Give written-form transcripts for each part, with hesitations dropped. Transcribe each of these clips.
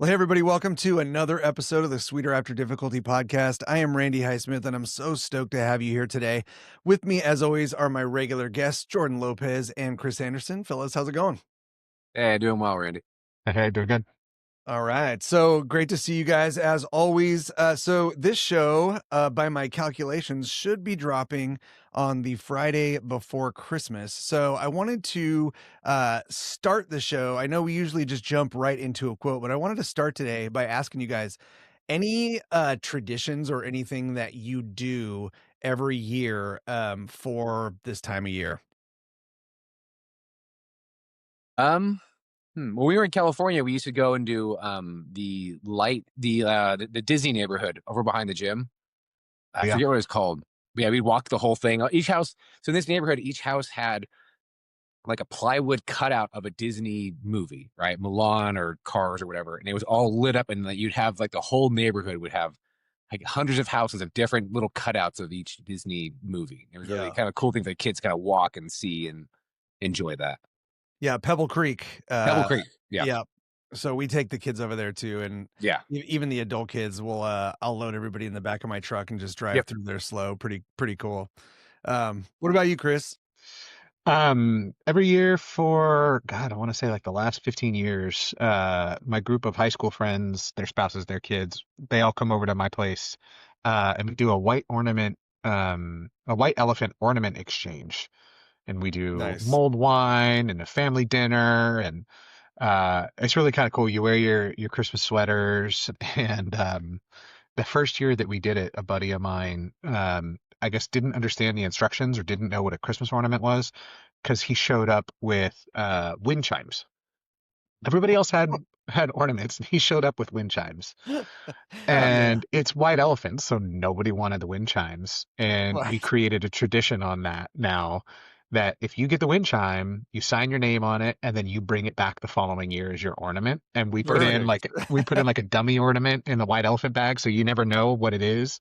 Well, hey, everybody, welcome to another episode of the Sweeter After Difficulty podcast. I am Randy Highsmith, and I'm so stoked to have you here today. With me, as always, are my regular guests, Jordan Lopez and Chris Anderson. Fellas, how's it going? Hey, doing well, Randy. Hey, doing good. All right. So great to see you guys as always. So this show, by my calculations, should be dropping on the Friday before Christmas. So I wanted to start the show. I know we usually just jump right into a quote, but I wanted to start today by asking you guys any traditions or anything that you do every year for this time of year. When we were in California, we used to go and do the Disney neighborhood over behind the gym. I Yeah. forget what it's called. But yeah, we'd walk the whole thing. Each house. So in this neighborhood, each house had like a plywood cutout of a Disney movie, right? Mulan or Cars or whatever, and it was all lit up, and like, you'd have like the whole neighborhood would have like hundreds of houses of different little cutouts of each Disney movie. It was really Yeah. kind of cool thing for kids kind of walk and see and enjoy that. Yeah, Pebble Creek. Pebble Creek. Yeah. Yeah. So we take the kids over there too, and Yeah. even the adult kids will. I'll load everybody in the back of my truck and just drive Yep. through there slow. Pretty cool. What about you, Chris? Every year for God, I want to say like the last 15 years, my group of high school friends, their spouses, their kids, they all come over to my place, and we do a white elephant ornament exchange. And we do Nice. mulled wine and a family dinner, and it's really kind of cool. You wear your Christmas sweaters, and the first year that we did it, a buddy of mine, I guess didn't understand the instructions or didn't know what a Christmas ornament was because he showed up with wind chimes. Everybody else had ornaments, and he showed up with wind chimes. Oh, yeah. And it's white elephants, so nobody wanted the wind chimes. And we Right. created a tradition on that now that if you get the wind chime, you sign your name on it, and then you bring it back the following year as your ornament. And Perfect. we put in like a dummy ornament in the white elephant bag, so you never know what it is.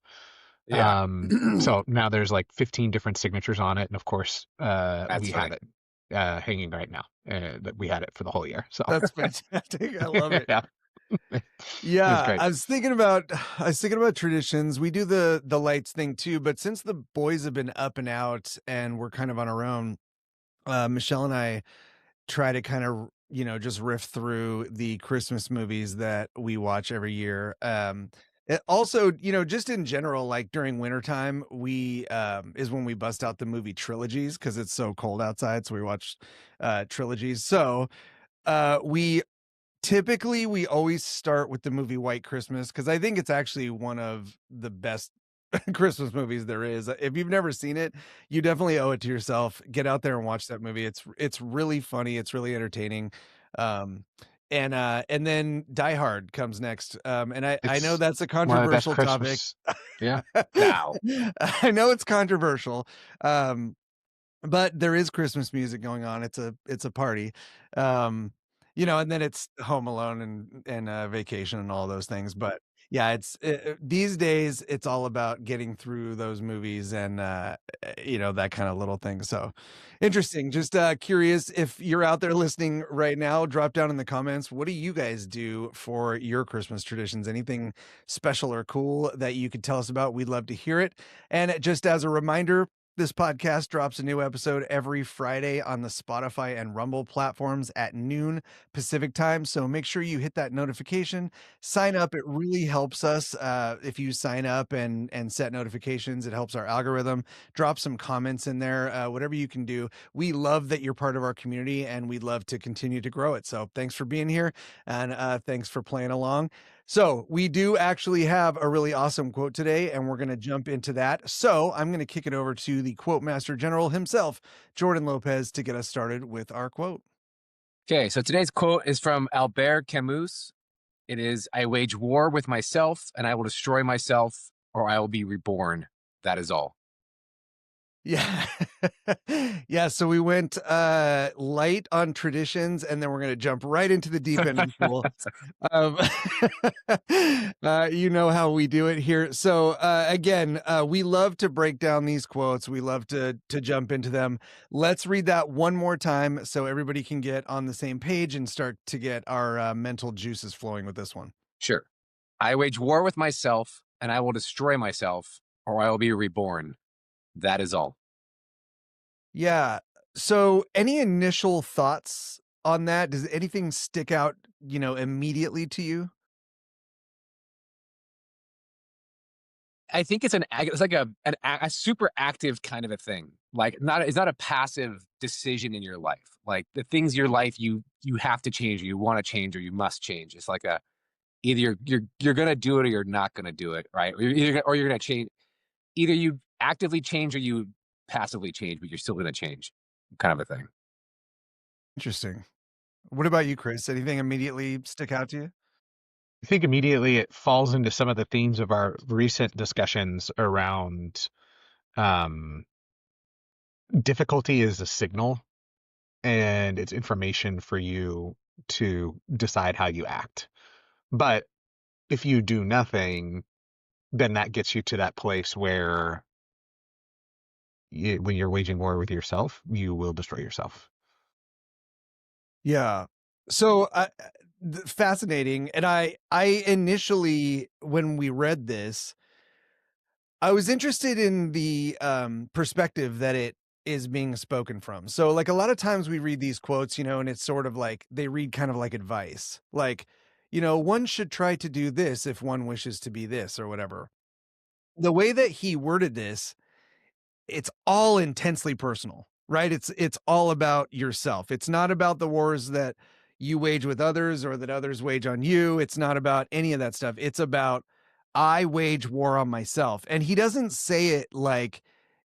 Yeah. So now there's like 15 different signatures on it, and of course, That's we have funny. it hanging right now. That we had it for the whole year. So That's fantastic. I love it. yeah, it was Yeah, great. I was thinking about traditions. We do the lights thing too, but since the boys have been up and out and we're kind of on our own, Michelle and I try to kind of just riff through the Christmas movies that we watch every year. Also, just in general, like during wintertime, we is when we bust out the movie trilogies because it's so cold outside. So we watch trilogies. So we typically we always start with the movie White Christmas because I think it's actually one of the best Christmas movies there is. If you've never seen it, you definitely owe it to yourself. Get out there and watch that movie. It's really funny. It's really entertaining. Um, and then Die Hard comes next. And I know It's that's a one of the best controversial topic. Christmas. Yeah. Now. I know it's controversial. Um, but there is Christmas music going on. It's a party. Um, and then it's Home Alone and Vacation and all those things. But yeah, these days it's all about getting through those movies and that kind of little thing. So interesting. Just curious if you're out there listening right now, drop down in the comments. What do you guys do for your Christmas traditions? Anything special or cool that you could tell us about? We'd love to hear it. And just as a reminder, this podcast drops a new episode every Friday on the Spotify and Rumble platforms at noon Pacific time. So make sure you hit that notification, sign up. It really helps us if you sign up and set notifications. It helps our algorithm. Drop some comments in there, whatever you can do. We love that you're part of our community, and we'd love to continue to grow it. So thanks for being here, and thanks for playing along. So we do actually have a really awesome quote today, and we're going to jump into that. So I'm going to kick it over to the quote master general himself, Jordan Lopez, to get us started with our quote. Okay, so today's quote is from Albert Camus. It is, "I wage war with myself, and I will destroy myself, or I will be reborn. That is all." Yeah. Yeah, so we went, light on traditions, and then we're gonna jump right into the deep end of the pool. Um, you know how we do it here. So, again, we love to break down these quotes. We love to jump into them. Let's read that one more time so everybody can get on the same page and start to get our, mental juices flowing with this one. Sure. I wage war with myself, and I will destroy myself, or I will be reborn. That is all. Yeah. So, any initial thoughts on that? Does anything stick out, immediately to you? I think it's like a super active kind of a thing. Like not it's not a passive decision in your life. Like the things in your life you have to change, or you want to change, or you must change. It's like a either you're gonna do it or you're not gonna do it, right? Or you're gonna change. Either you actively change or you passively change, but you're still gonna change, kind of a thing. Interesting. What about you, Chris? Anything immediately stick out to you? I think immediately it falls into some of the themes of our recent discussions around um, difficulty is a signal and it's information for you to decide how you act. But if you do nothing, then that gets you to that place where when you're waging war with yourself, you will destroy yourself. Yeah. So, fascinating. And I initially, when we read this, I was interested in the perspective that it is being spoken from. So, like a lot of times we read these quotes, and it's sort of like they read kind of like advice, like, one should try to do this if one wishes to be this or whatever. The way that he worded this, it's all intensely personal, right? It's all about yourself. It's not about the wars that you wage with others or that others wage on you. It's not about any of that stuff. It's about I wage war on myself. And he doesn't say it like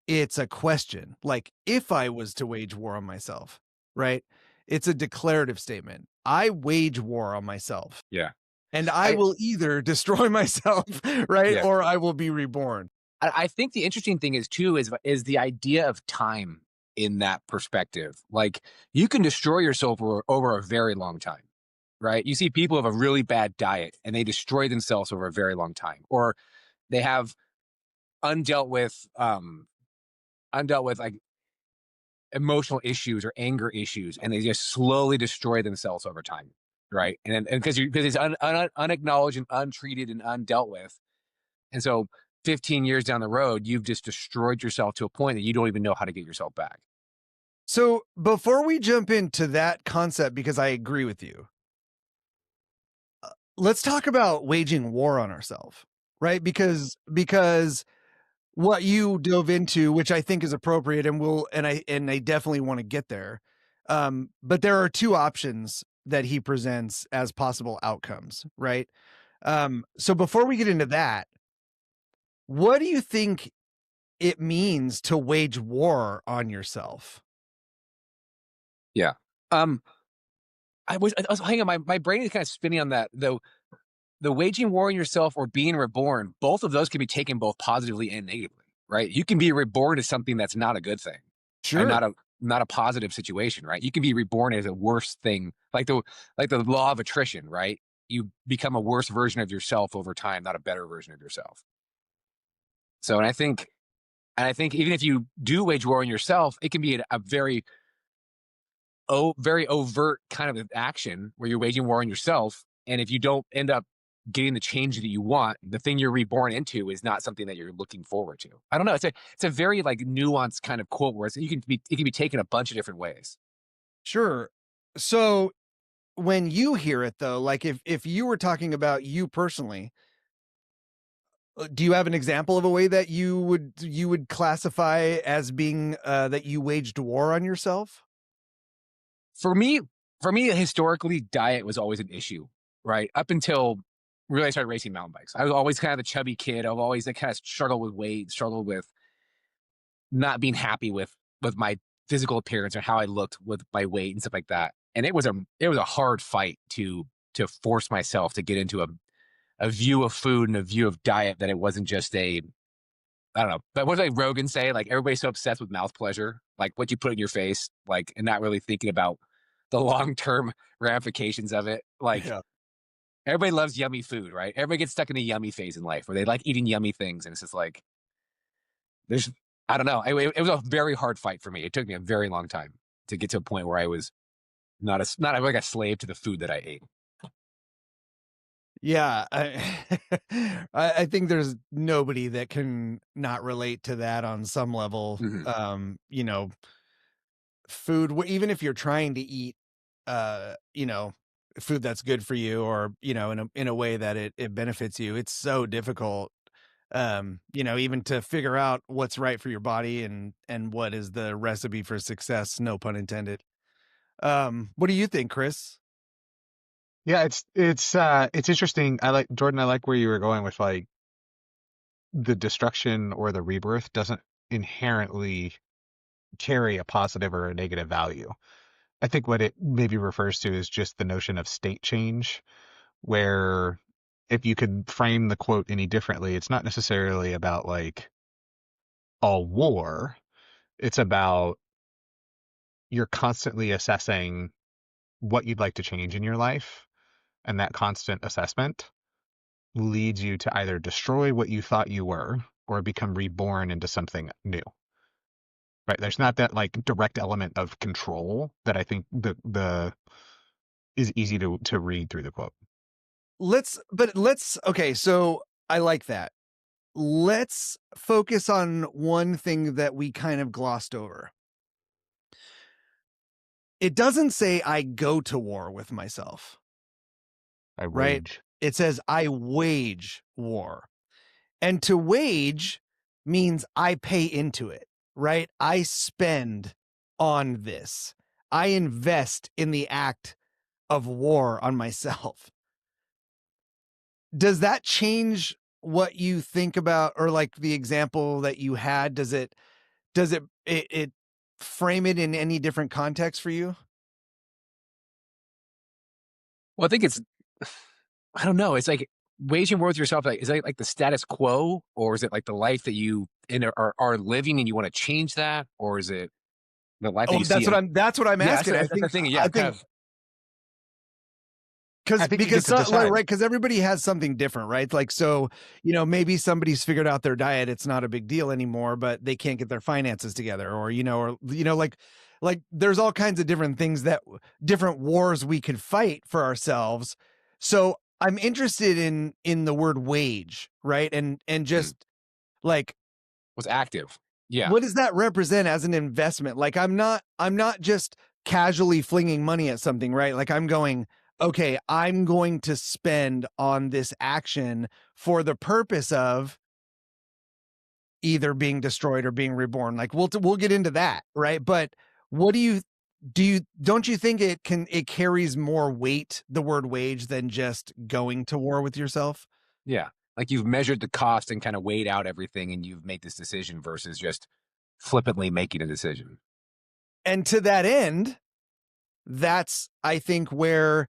it's a question, like if I was to wage war on myself, right? It's a declarative statement. I wage war on myself Yeah. and I I will either destroy myself, right? yeah. Or I will be reborn. I think the interesting thing is too is the idea of time in that perspective. Like you can destroy yourself over a very long time, right? You see people have a really bad diet and they destroy themselves over a very long time, or they have undealt with undealt with like emotional issues or anger issues, and they just slowly destroy themselves over time, right? And because it's unacknowledged and untreated and undealt with, and so 15 years down the road, you've just destroyed yourself to a point that you don't even know how to get yourself back. So before we jump into that concept, because I agree with you, let's talk about waging war on ourselves, right? Because what you dove into, which I think is appropriate, and I definitely want to get there. But there are two options that he presents as possible outcomes, right? So before we get into that, what do you think it means to wage war on yourself? Yeah. Um, I was hanging on, my brain is kind of spinning on that. The waging war on yourself or being reborn, both of those can be taken both positively and negatively, right? You can be reborn as something that's not a good thing and Sure. not a positive situation, right? You can be reborn as a worse thing, like the law of attrition, right? You become a worse version of yourself over time, not a better version of yourself. So, and I think even if you do wage war on yourself, it can be a very overt kind of action where you're waging war on yourself. And if you don't end up getting the change that you want, the thing you're reborn into is not something that you're looking forward to. I don't know. It's a very like nuanced kind of quote where it can be taken a bunch of different ways. Sure. So when you hear it though, like if you were talking about you personally, do you have an example of a way that you would classify as being that you waged war on yourself? For me, historically, diet was always an issue, right? Up until really I started racing mountain bikes. I was always kind of a chubby kid. I've always like, kind of struggled with weight, struggled with not being happy with my physical appearance or how I looked with my weight and stuff like that. And it was a hard fight to force myself to get into a view of food and a view of diet that it wasn't just I don't know. But what did like Rogan say? Like everybody's so obsessed with mouth pleasure, like what you put in your face, like and not really thinking about the long term ramifications of it. Like Yeah. everybody loves yummy food, right? Everybody gets stuck in a yummy phase in life where they like eating yummy things, and it's just like there's I don't know. It was a very hard fight for me. It took me a very long time to get to a point where I was not like a slave to the food that I ate. Yeah, I think there's nobody that can not relate to that on some level. Mhm. You know, food, even if you're trying to eat, you know, food that's good for you, or in a way that it benefits you, it's so difficult. Even to figure out what's right for your body and what is the recipe for success, no pun intended. What do you think, Chris? Yeah, it's interesting. I like Jordan, I like where you were going with like the destruction or the rebirth doesn't inherently carry a positive or a negative value. I think what it maybe refers to is just the notion of state change, where if you could frame the quote any differently, it's not necessarily about like a war. It's about you're constantly assessing what you'd like to change in your life, and that constant assessment leads you to either destroy what you thought you were or become reborn into something new. Right? There's not that like direct element of control that I think the is easy to read through the quote. Let's okay, so I like that. Let's focus on one thing that we kind of glossed over. It doesn't say I go to war with myself, I right? wage. It says I wage war. And to wage means I pay into it, right? I spend on this. I invest in the act of war on myself. Does that change what you think about, or like the example that you had? Does it frame it in any different context for you? Well, I think it's I don't know. It's like waging war with yourself. Like, is that like the status quo, or is it like the life that you are living and you want to change that, or is it the life that Oh, you see? that's what I'm Yeah, asking. that's the thing. Yeah, I kind think of. because I think you get because to so, like, decide. right, because everybody has something different, right? Like, so, maybe somebody's figured out their diet, it's not a big deal anymore, but they can't get their finances together, or there's all kinds of different things different wars we could fight for ourselves. So I'm interested in the word wage, right? And Mm, just like, was active. Yeah, what does that represent as an investment? Like, I'm not just casually flinging money at something, right? Like, I'm going, okay, I'm going to spend on this action for the purpose of either being destroyed or being reborn. Like, we'll get into that, right? But what don't you think it carries more weight, the word wage, than just going to war with yourself? yeah. Like you've measured the cost and kind of weighed out everything, and you've made this decision versus just flippantly making a decision. And to that end, that's, I think, where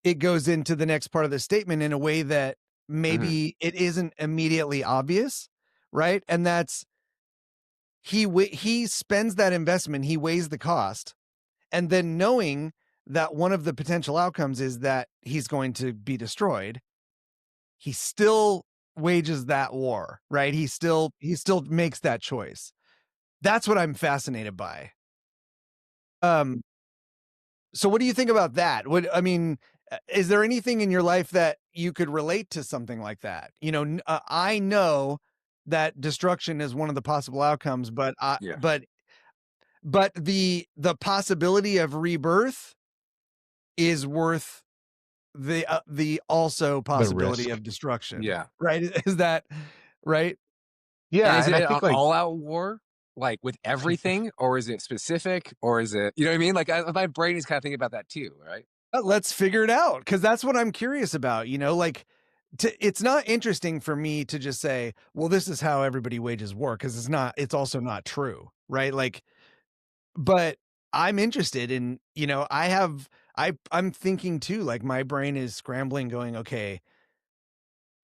it goes into the next part of the statement in a way that Hmm. maybe it isn't immediately obvious, right? And that's, he spends that investment, he weighs the cost, and then knowing that one of the potential outcomes is that he's going to be destroyed, he still wages that war, right? He still makes that choice. That's what I'm fascinated by. Um, So what do you think about that? Is there anything in your life that you could relate to something like that? I know that destruction is one of the possible outcomes, but Yeah. the possibility of rebirth is worth the also The possibility risk. of destruction, Yeah. right? Is that right? And Yeah, is and it I an think like all-out war, like with everything, or is it specific, or is it, you know what I mean? Like my brain is kind of thinking about that too, right? Let's figure it out, because that's what I'm curious about. Like, it's not interesting for me to just say, well, this is how everybody wages war, because it's also not true, right? Like, but I'm interested in, I'm thinking too, like my brain is scrambling, going, okay,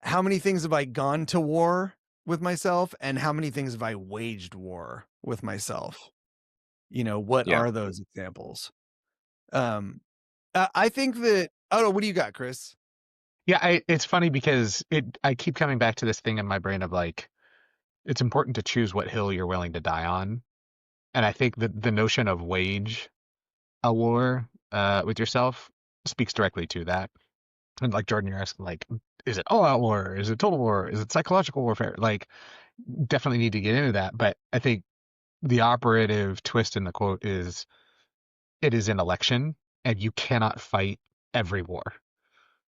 how many things have I gone to war? with myself, and how many things have I waged war with myself? You know, what Yeah. are those examples? Um, I think that I don't know, what do you got, Chris? Yeah, it's funny because I keep coming back to this thing in my brain of like, it's important to choose what hill you're willing to die on. And I think that the notion of wage a war with yourself speaks directly to that. And like Jordan, you're asking like, is it all out war? Is it total war? Is it psychological warfare? Like, definitely need to get into that. But I think the operative twist in the quote is it is an election and you cannot fight every war.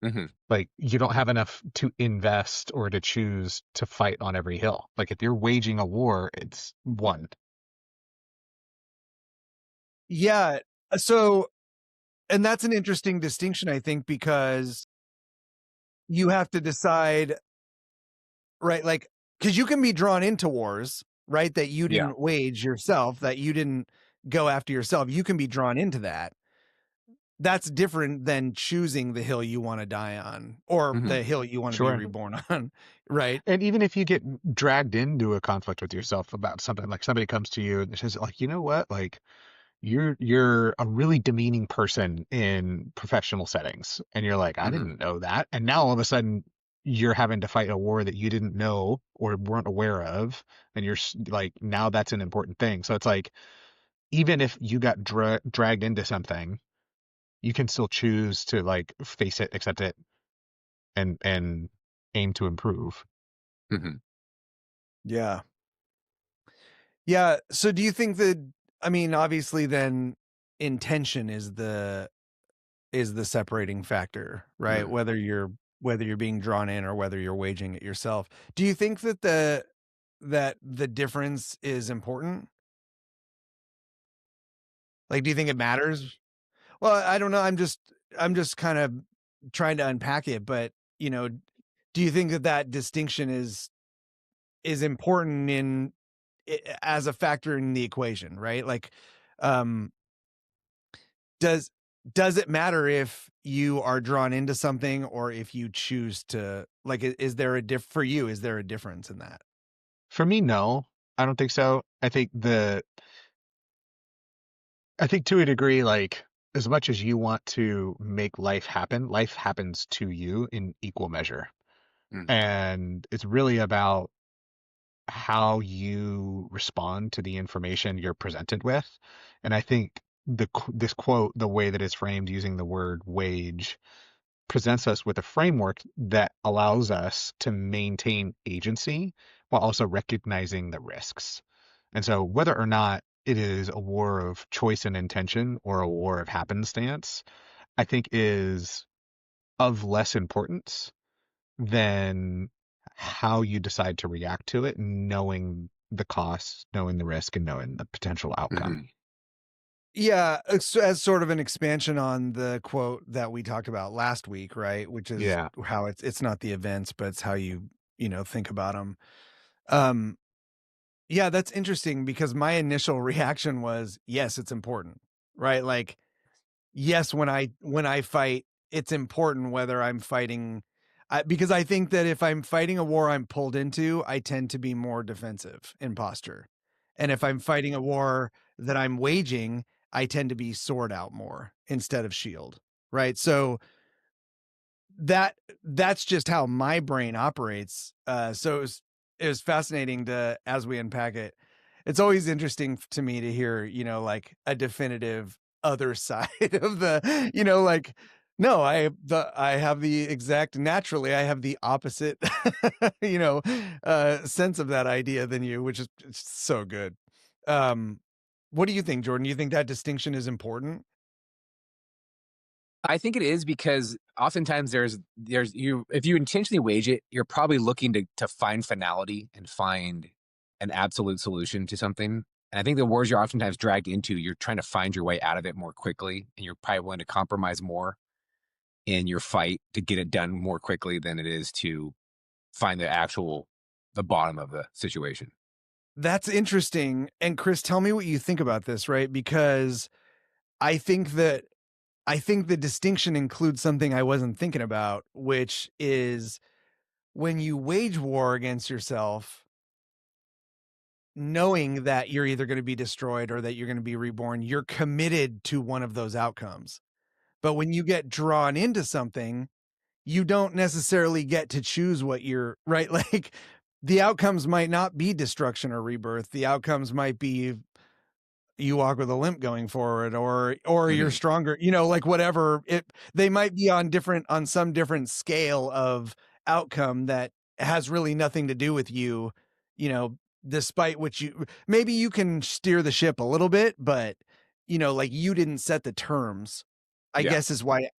Hmm. Like you don't have enough to invest or to choose to fight on every hill. Like if you're waging a war, it's one. Yeah, so and that's an interesting distinction, I think, because you have to decide, right? Like, because you can be drawn into wars, right? That you Yeah. didn't wage yourself, that you didn't go after yourself. You can be drawn into that. That's different than choosing the hill you want to die on or Hmm. the hill you want to be Sure. reborn on, right? And even if you get dragged into a conflict with yourself about something, like somebody comes to you and says, like, you know what, like you're a really demeaning person in professional settings, and you're like, I Hmm. didn't know that, and now all of a sudden you're having to fight a war that you didn't know or weren't aware of, and like now that's an important thing. So it's like even if you got dragged into something, you can still choose to like face it, accept it, and aim to improve. Hmm. Yeah. Yeah. So do you think that, I mean, obviously then intention is the separating factor, right? Hmm. Whether you're being drawn in or whether you're waging it yourself. Do you think that the difference is important? Like, do you think it matters? Well, I don't know. I'm just kind of trying to unpack it, but you know, do you think that that distinction is important as a factor in the equation, right? Like, um, does does it matter if you are drawn into something or if you choose to like is there a for you, is there a difference in that? For me, no, I don't think so. I think to a degree, like as much as you want to make life happens to you in equal measure. Hmm. And it's really about how you respond to the information you're presented with. And I think this quote, the way that it's framed using the word wage, presents us with a framework that allows us to maintain agency while also recognizing the risks. And so, whether or not it is a war of choice and intention or a war of happenstance, I think is of less importance than how you decide to react to it, knowing the costs, knowing the risk, and knowing the potential outcome. Hmm. Yeah, as sort of an expansion on the quote that we talked about last week, right? Which is Yeah. how it's not the events, but it's how you know, think about them. Um, yeah, that's interesting because my initial reaction was, yes, it's important, right? Like, yes, when I fight, it's important whether I'm fighting because I think that if I'm fighting a war I'm pulled into, I tend to be more defensive in posture. And if I'm fighting a war that I'm waging, I tend to be sword out more instead of shield. Right? So that's just how my brain operates. So it was fascinating to as we unpack it. It's always interesting to me to hear, you know, like a definitive other side of the, you know, like no, I have the exact naturally I have the opposite, you know, sense of that idea than you, which is it's so good. Um, what do you think, Jordan? Do you think that distinction is important? I think it is because oftentimes there's you if you intentionally wage it, you're probably looking to find finality and find an absolute solution to something. And I think the wars you're oftentimes dragged into, you're trying to find your way out of it more quickly, and you're probably willing to compromise more in your fight to get it done more quickly than it is to find the bottom of the situation. That's interesting. And Chris, tell me what you think about this, right? Because I think that I think the distinction includes something I wasn't thinking about, which is when you wage war against yourself, knowing that you're either gonna be destroyed or that you're gonna be reborn, you're committed to one of those outcomes. But when you get drawn into something, you don't necessarily get to choose what you're right? Like, the outcomes might not be destruction or rebirth. The outcomes might be you walk with a limp going forward, or you're Mhm. stronger, like whatever it they might be on some different scale of outcome that has really nothing to do with you, you know, despite which you maybe you can steer the ship a little bit, but like you didn't set the terms. Yeah.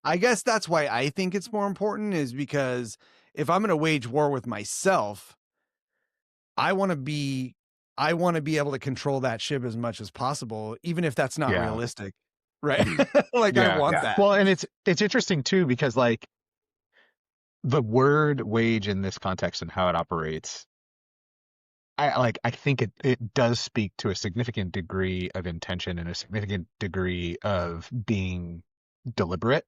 I guess that's why I think it's more important is because if I'm going to wage war with myself, I wanna be I wanna be able to control that ship as much as possible, even if that's not Yeah. realistic, right? Mhm. Like, I Yeah. want Yeah. that. Well, and it's interesting too because like the word wage in this context and how it operates, I think it does speak to a significant degree of intention and a significant degree of being deliberate.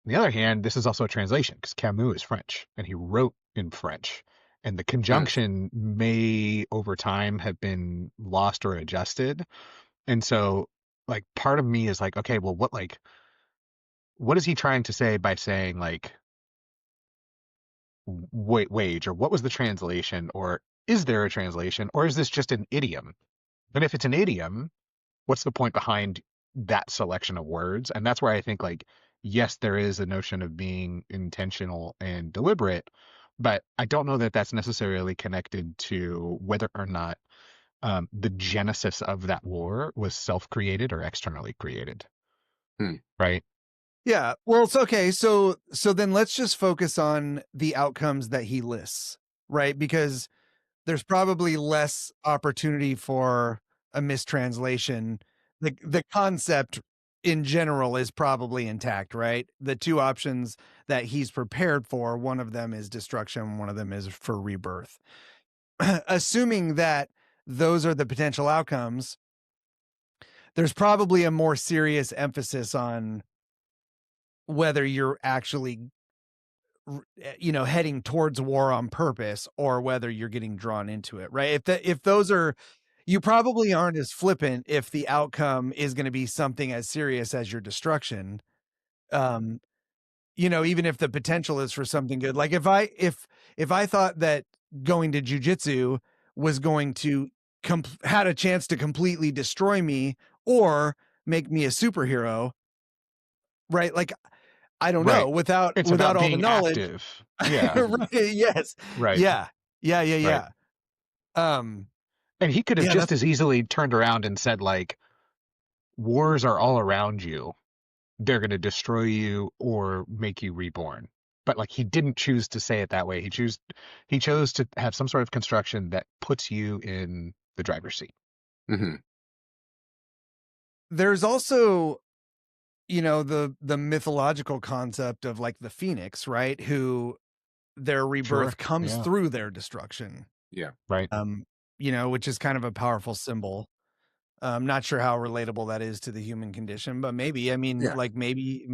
On the other hand, this is also a translation because Camus is French and he wrote in French. And the Mm. conjunction may over time have been lost or adjusted. And so like part of me is like, okay, well what is he trying to say by saying like wage, or what was the translation, or is there a translation, or is this just an idiom? And if it's an idiom, what's the point behind that selection of words? And that's where I think like yes, there is a notion of being intentional and deliberate, but I don't know that that's necessarily connected to whether or not the genesis of that war was self-created or externally created, Mm. right? Yeah, well, it's okay, so then let's just focus on the outcomes that he lists, right? Because there's probably less opportunity for a mistranslation. The concept in general is probably intact, right? The 2 options that he's prepared for, one of them is destruction, one of them is for rebirth. Assuming that those are the potential outcomes, there's probably a more serious emphasis on whether you're actually heading towards war on purpose or whether you're getting drawn into it, right? If those are you probably aren't as flippant if the outcome is going to be something as serious as your destruction. Um, even if the potential is for something good. Like if I thought that going to jujitsu was going to had a chance to completely destroy me or make me a superhero, right? Like I don't know Right. It's without about all the being knowledge. active. Yeah. Mhm. Right, yes. Right. Yeah. Yeah, yeah, Right. yeah. Um, And he could have yeah, just that's as easily turned around and said, like, wars are all around you. They're going to destroy you or make you reborn. But like he didn't choose to say it that way. He chose to have some sort of construction that puts you in the driver's seat. Mhm. there's also, the mythological concept of like the phoenix, right? Who their Sure. rebirth comes Yeah. through their destruction. Yeah. Right. Um, which is kind of a powerful symbol. I'm not sure how relatable that is to the human condition, but maybe. I mean, Yeah. like maybe,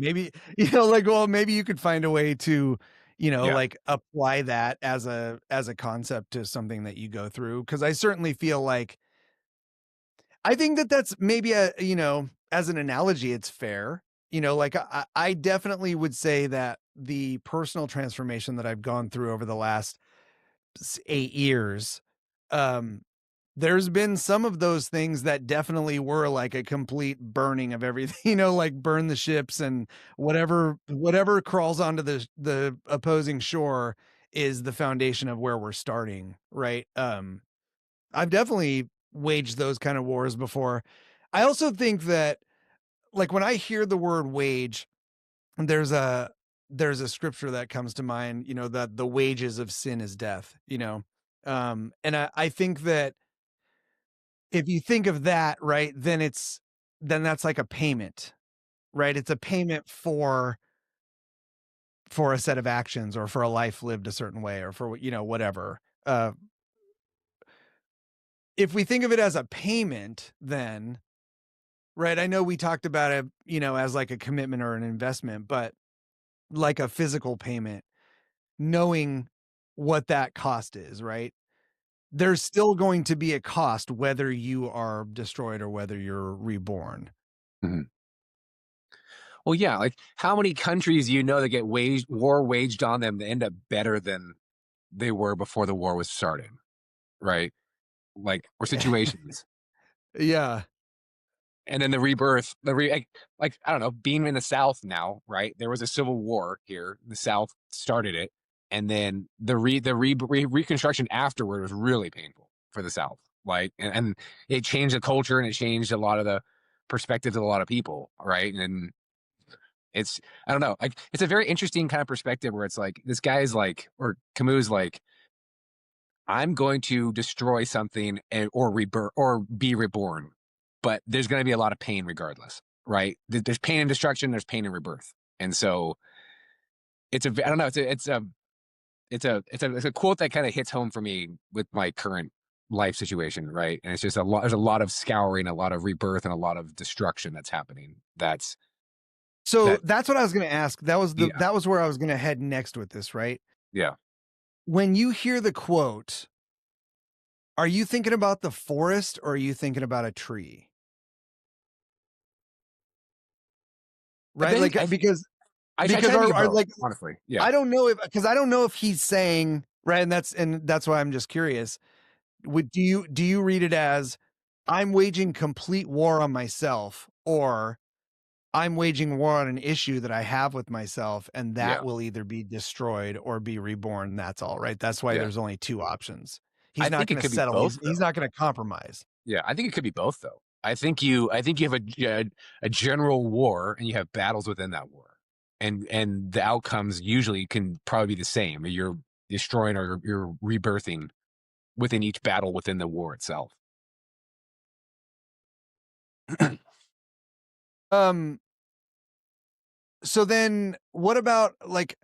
well, maybe you could find a way to, Yeah. like apply that as a concept to something that you go through. Cause I certainly feel like I think that that's maybe as an analogy, it's fair. Like I definitely would say that the personal transformation that I've gone through over the last 8 years, um, there's been some of those things that definitely were like a complete burning of everything, like burn the ships and whatever crawls onto the opposing shore is the foundation of where we're starting, right? I've definitely waged those kind of wars before. I also think that like when I hear the word wage, there's a there's a scripture that comes to mind, that the wages of sin is death. And I think that if you think of that, right, then that's like a payment, right? It's a payment for a set of actions or for a life lived a certain way or for whatever. If we think of it as a payment, then right, I know we talked about it, as like a commitment or an investment, but like a physical payment, knowing what that cost is, right? there's still going to be a cost whether you are destroyed or whether you're reborn. Mhm. Well, yeah, like how many countries you know that get war waged on them that end up better than they were before the war was started, right? Like, or situations. Yeah. And then the rebirth, like I don't know, being in the South now, right? There was a civil war here. The South started it, and then the reconstruction afterward was really painful for the South. Like, and it changed the culture and it changed a lot of the perspectives of a lot of people, right? And it's I don't know, like it's a very interesting kind of perspective where it's like this guy's like, or Camus like, I'm going to destroy something or rebirth or be reborn, but there's going to be a lot of pain regardless, right? There's pain and destruction. There's pain and rebirth, and so I don't know. It's a quote that kind of hits home for me with my current life situation, right? And it's just a lot. There's a lot of scouring, a lot of rebirth, and a lot of destruction that's happening. So That that's what I was going to ask. yeah, That was where I was going to head next with this, right? yeah. When you hear the quote, are you thinking about the forest or are you thinking about a tree? I Right? think Like I because try to think of are both, like honestly. Yeah, I don't know if because I don't know if he's saying right, and that's why I'm just curious. Would do you read it as I'm waging complete war on myself, or I'm waging war on an issue that I have with myself, and that yeah. will either be destroyed or be reborn. That's all, right? That's why Yeah. there's only two options. He's I not think it going to could be settle. both He's though. not going to compromise. Yeah, I think it could be both though. I think you have a general war and you have battles within that war. And the outcomes usually can probably be the same. You're destroying or you're rebirthing within each battle within the war itself. Um. So then, what about like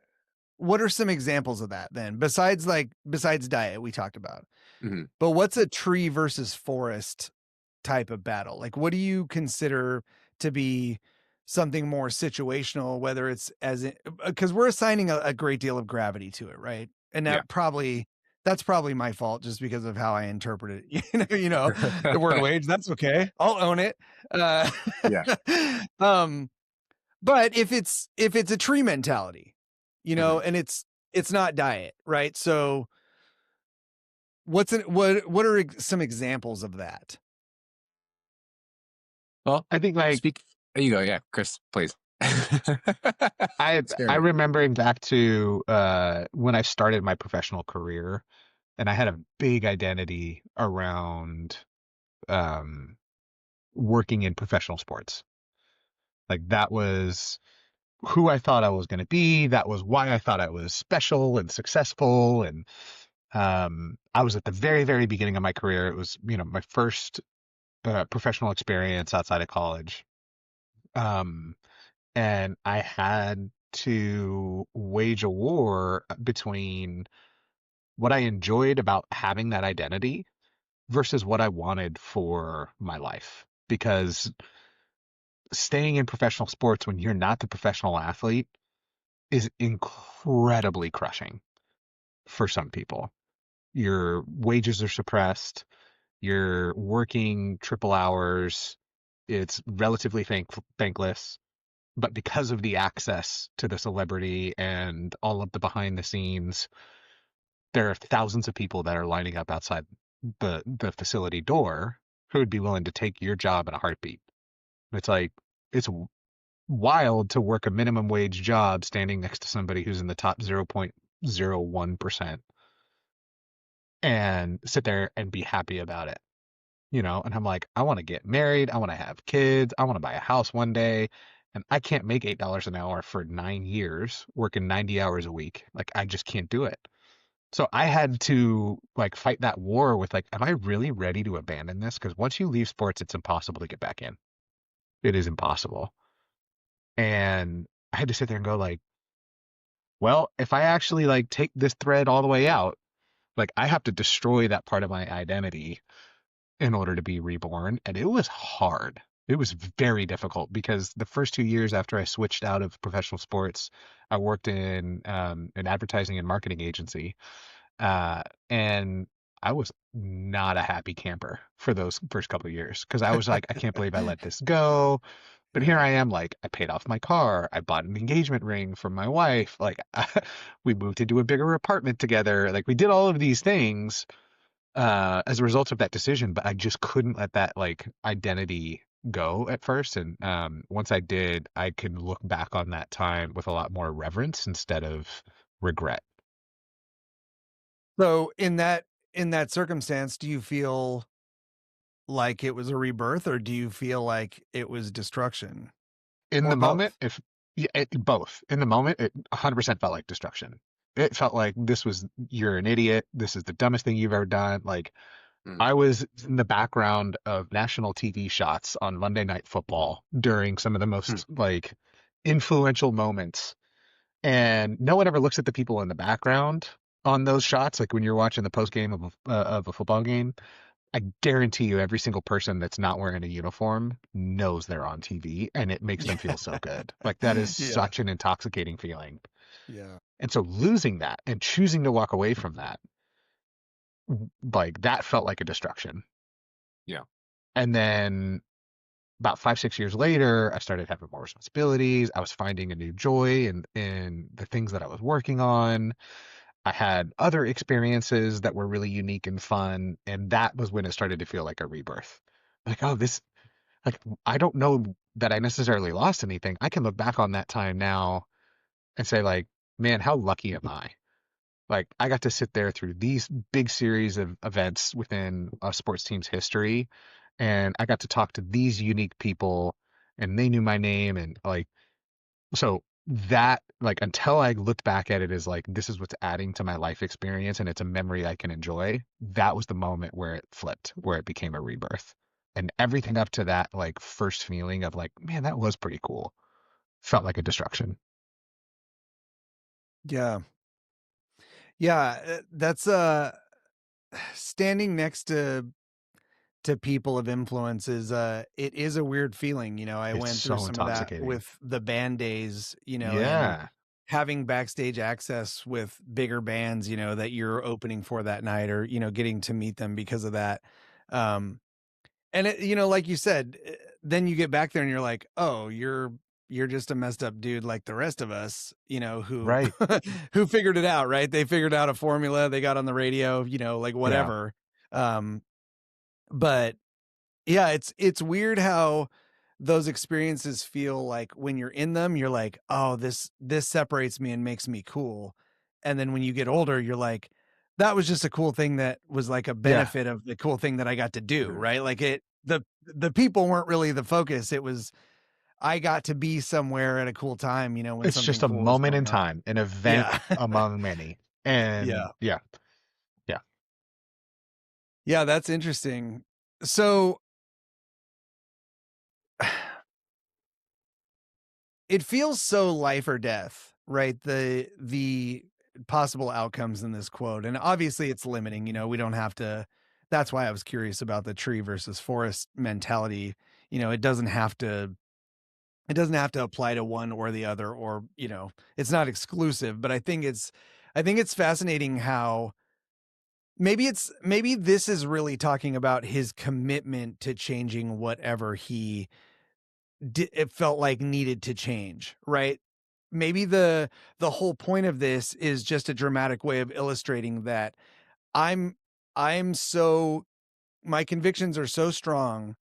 what are some examples of that then? Besides diet we talked about. Mhm. But what's a tree versus forest type of battle? Like, what do you consider to be something more situational, whether it's because we're assigning a great deal of gravity to it, right? And Yeah. that's probably my fault just because of how I interpret it. The word wage, that's okay. I'll own it. Uh, Yeah. um, but if it's a tree mentality, Mhm. and it's not diet, right? So what are some examples of that? Well, I think like speak. There you go. Yeah, Chris, please. I Spare me. remembering back to when I started my professional career, and I had a big identity around um, working in professional sports. Like that was who I thought I was going to be. That was why I thought I was special and successful. And I was at the very, very beginning of my career. It was, my first professional experience outside of college. Um, and I had to wage a war between what I enjoyed about having that identity versus what I wanted for my life. Because staying in professional sports when you're not the professional athlete is incredibly crushing for some people. Your wages are suppressed, you're working triple hours, it's relatively thankless. But because of the access to the celebrity and all of the behind the scenes, there are thousands of people that are lining up outside the facility door who would be willing to take your job in a heartbeat. It's like it's wild to work a minimum wage job standing next to somebody who's in the top 0.01% and sit there and be happy about it. And I'm like, I want to get married, I want to have kids, I want to buy a house one day, and I can't make $8 an hour for 9 years working 90 hours a week. Like I just can't do it. So I had to like fight that war with like, am I really ready to abandon this? Because once you leave sports, it's impossible to get back in. It is impossible. And I had to sit there and go like, well, if I actually like take this thread all the way out, like I have to destroy that part of my identity in order to be reborn. And it was hard. It was very difficult because the first 2 years after I switched out of professional sports, I worked in an advertising and marketing agency. And I was not a happy camper for those first couple of years because I was like, I can't believe I let this go. But here Yeah. I am, like, I paid off my car. I bought an engagement ring for my wife. Like, we moved into a bigger apartment together. Like, we did all of these things as a result of that decision, but I just couldn't let that like identity go at first. And once I did, I could look back on that time with a lot more reverence instead of regret. So in that circumstance, do you feel like it was a rebirth, or do you feel like it was destruction, In or the moment, both? if yeah, both. In the moment, it 100% felt like destruction. It felt like this was you're an idiot. This is the dumbest thing you've ever done. Like Mm, I was in the background of national TV shots on Monday Night Football during some of the mm, most like influential moments. And no one ever looks at the people in the background on those shots. Like when you're watching the post game of a football game, I guarantee you every single person that's not wearing a uniform knows they're on TV and it makes them feel so good. Like that is Yeah, such an intoxicating feeling. yeah, And so losing that and choosing to walk away from that, like that felt like a destruction. yeah. And then about 5, 6 years later, I started having more responsibilities. I was finding a new joy in the things that I was working on. I had other experiences that were really unique and fun, and that was when it started to feel like a rebirth. Like, oh, this, like, I don't know that I necessarily lost anything. I can look back on that time now and say, like, man, how lucky am I? Like, I got to sit there through these big series of events within a sports team's history, and I got to talk to these unique people, and they knew my name, and like, so that like until I looked back at it as like this is what's adding to my life experience and it's a memory I can enjoy, that was the moment where it flipped, where it became a rebirth. And everything up to that like first feeling of like, man, that was pretty cool, felt like a destruction. yeah, yeah. That's standing next to people of influence is it is a weird feeling. I It's went through so some of that intoxicating. with the band days, and Yeah. having backstage access with bigger bands, that you're opening for that night, or getting to meet them because of that. Um and like you said, then you get back there and you're like, "Oh, you're just a messed up dude like the rest of us, who Right. who figured it out, right? They figured out a formula, they got on the radio, like Yeah. whatever." Um but yeah, it's weird how those experiences feel like when you're in them, you're like, "Oh, this separates me and makes me cool." And then when you get older, you're like, "That was just a cool thing that was like a Yeah. benefit of the cool thing that I got to do," Mhm. right? Like the people weren't really the focus. It was I got to be somewhere at a cool time, when It's something just a cool was moment in going on. time, an event Yeah. among many. And Yeah. yeah. Yeah. Yeah, that's interesting. So it feels so life or death, right? The possible outcomes in this quote. And obviously it's limiting, we don't have to that's why I was curious about the tree versus forest mentality. It doesn't have to apply to one or the other, or, it's not exclusive, but I think it's fascinating how maybe this is really talking about his commitment to changing whatever it felt like needed to change, right? Maybe the whole point of this is just a dramatic way of illustrating that I'm I'm so my convictions are so strong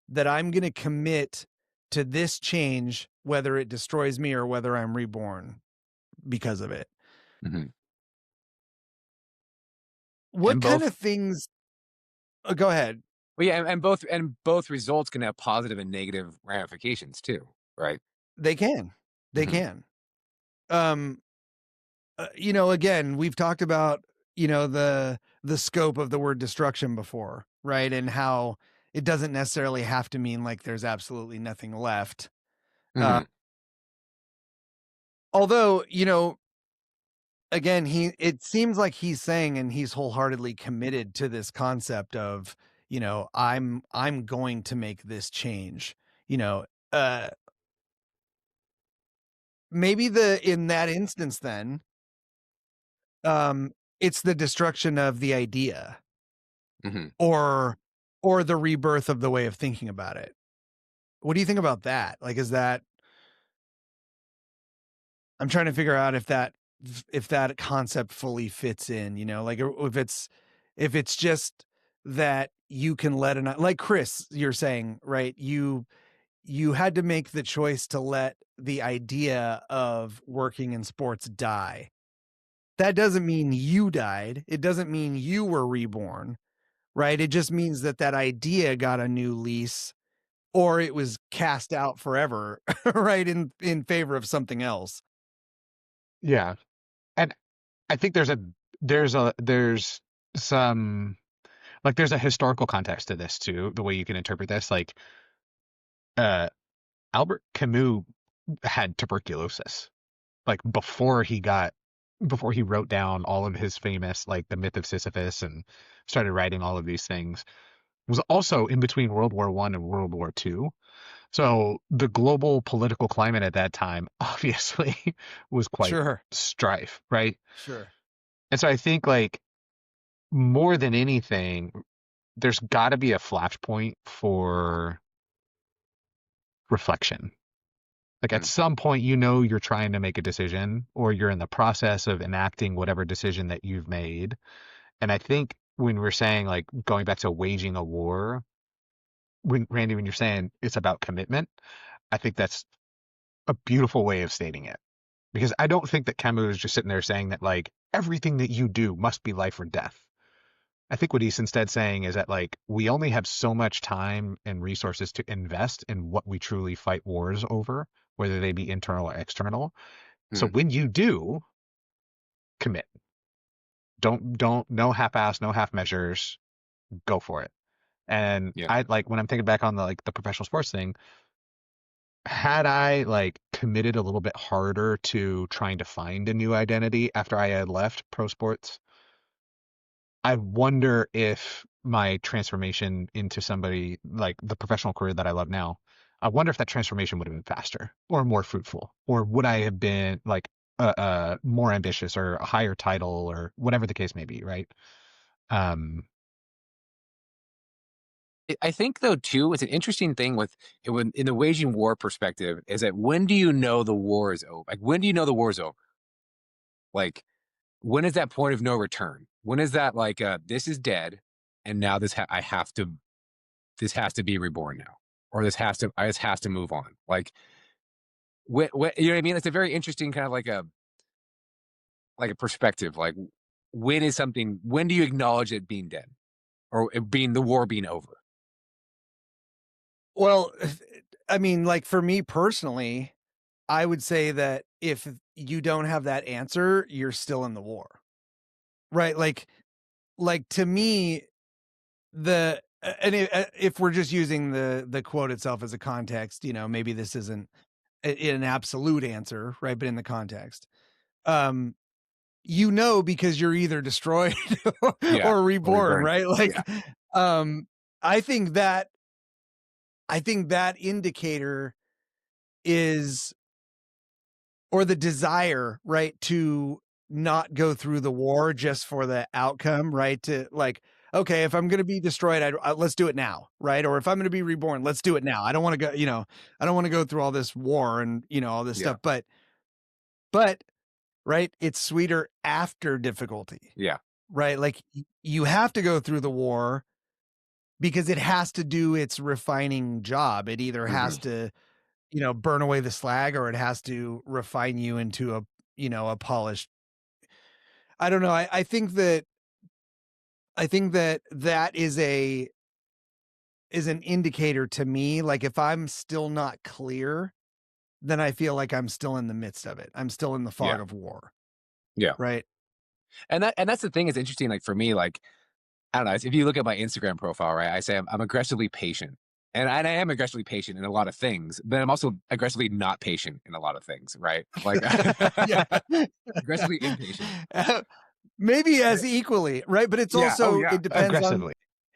that I'm going to commit to this change whether it destroys me or whether I'm reborn because of it. Mhm. What And kind both of things go ahead. well, yeah, and both results can have positive and negative ramifications too, right? They can. They Mhm. can. Um again, we've talked about, the scope of the word destruction before, right? And how it doesn't necessarily have to mean like there's absolutely nothing left. Uh, Mhm. although, again, it seems like he's saying, and he's wholeheartedly committed to this concept of, I'm going to make this change. You know, uh, maybe in that instance, then, it's the destruction of the idea. Mhm. or the rebirth of the way of thinking about it. What do you think about that? Like, is that I'm trying to figure out if that concept fully fits in, like or if it's just that you can let an like Chris, you're saying, right? You had to make the choice to let the idea of working in sports die. That doesn't mean you died. It doesn't mean you were reborn, right? It just means that that idea got a new lease or it was cast out forever, right? In favor of something else. Yeah. And I think there's some like there's a historical context to this too, the way you can interpret this. Like uh Albert Camus had tuberculosis. Like before he wrote down all of his famous like the myth of Sisyphus and started writing all of these things, was also in between World War One and World War Two. So the global political climate at that time obviously was quite Sure. strife, right? Sure. And so I think like more than anything, there's got to be a flashpoint for reflection. Like at Mm. some point, you're trying to make a decision or you're in the process of enacting whatever decision that you've made. And I think when we're saying like going back to waging a war, when you're saying it's about commitment, I think that's a beautiful way of stating it. Because I don't think that Camus is just sitting there saying that like everything that you do must be life or death. I think what he's instead saying is that like we only have so much time and resources to invest in what we truly fight wars over, whether they be internal or external. So Mm. when you do commit, don't no half-ass, no half measures, go for it. And Yeah. I like when I'm thinking back on the professional sports thing, had I like committed a little bit harder to trying to find a new identity after I had left pro sports, I wonder if my transformation into somebody like the professional career that I love now, I wonder if that transformation would have been faster or more fruitful, or would I have been like more ambitious or a higher title or whatever the case may be, right? Um, I think though too, it's an interesting thing with when in the waging war perspective is that when do you know the war is over? Like when do you know the war is over? Like when is that point of no return? When is that like this is dead, and now I have to this has to be reborn now, or this has to move on. Like you know what I mean? It's a very interesting kind of like a perspective. Like when do you acknowledge it being dead or it being the war being over? Well, I mean, like for me personally, I would say that if you don't have that answer, you're still in the war. Right? Like to me, if we're just using the quote itself as a context, maybe this isn't an absolute answer, right? But in the context, um, because you're either destroyed Yeah, or or reborn, reborn. right? Like, Yeah. um, I think that indicator is or the desire, right, to not go through the war just for the outcome, right? To like, okay, if I'm going to be destroyed, let's do it now, right? Or if I'm going to be reborn, let's do it now. I don't want to go, I don't want to go through all this war and all this Yeah. stuff. But right, it's sweeter after difficulty, Yeah. right? Like you have to go through the war because it has to do its refining job. It either has Hmm. to burn away the slag or it has to refine you into a polished. I don't know. I think that that is an indicator to me. Like if I'm still not clear, then I feel like I'm still in the midst of it. I'm still in the fog Yeah. of war. Yeah. Right. And that's the thing is interesting. Like for me, like I don't know. If you look at my Instagram profile, right, I say I'm aggressively patient, and I am aggressively patient in a lot of things, but I'm also aggressively not patient in a lot of things, right? Like Yeah. aggressively impatient. Uh, Maybe as equally, right? But it's Yeah. Oh also yeah. aggressively.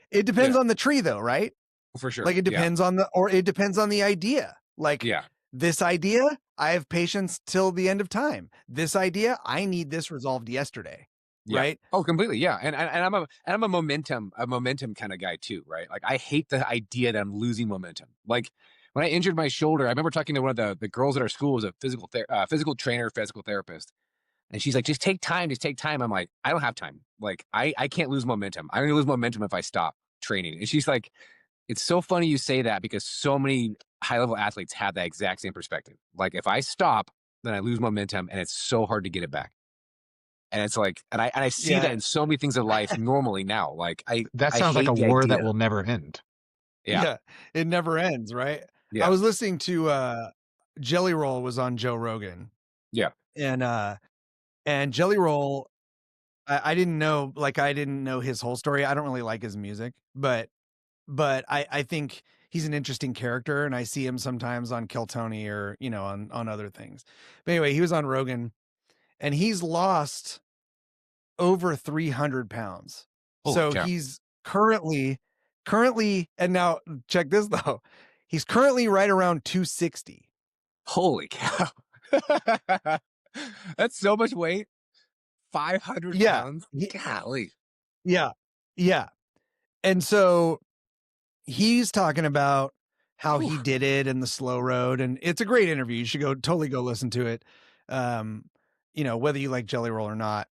it depends Yeah. on the tree though, right? For sure. Like it Yeah. depends on the idea. Like Yeah. this idea, I have patience till the end of time. This idea, I need this resolved yesterday. Yeah. right? Oh, completely. Yeah. And I'm a momentum kind of guy too, right? Like I hate the idea that I'm losing momentum. Like when I injured my shoulder, I remember talking to one of the girls at our school, was a physical trainer, physical therapist, and she's like, just take time. I'm like, I don't have time. Like I can't lose momentum. I'm gonna lose momentum if I stop training. And she's like, it's so funny you say that because so many high level athletes have that exact same perspective. Like if I stop, then I lose momentum, and it's so hard to get it back. And it's like, and I see that Yeah. in so many things in life normally now. Like That I sounds like hate a the war that idea. will never end. Yeah. Yeah. It never ends, right? I Yeah. was listening to Jelly Roll was on Joe Rogan, Yeah. and Jelly Roll, I didn't know, like, I didn't know his whole story. I don't really like his music, but I think he's an interesting character, and I see him sometimes on Kill Tony or, on other things. But anyway, he was on Rogan, and he's lost over 300 pounds. Holy So cow. he's currently, and now check this though, he's currently right around 260. Holy cow. That's so much weight. 500 Yeah. pounds. Golly. Yeah. Yeah. And so he's talking about how Whew. he did it in the slow road, and it's a great interview. You should totally go listen to it. Um, whether you like Jelly Roll or not.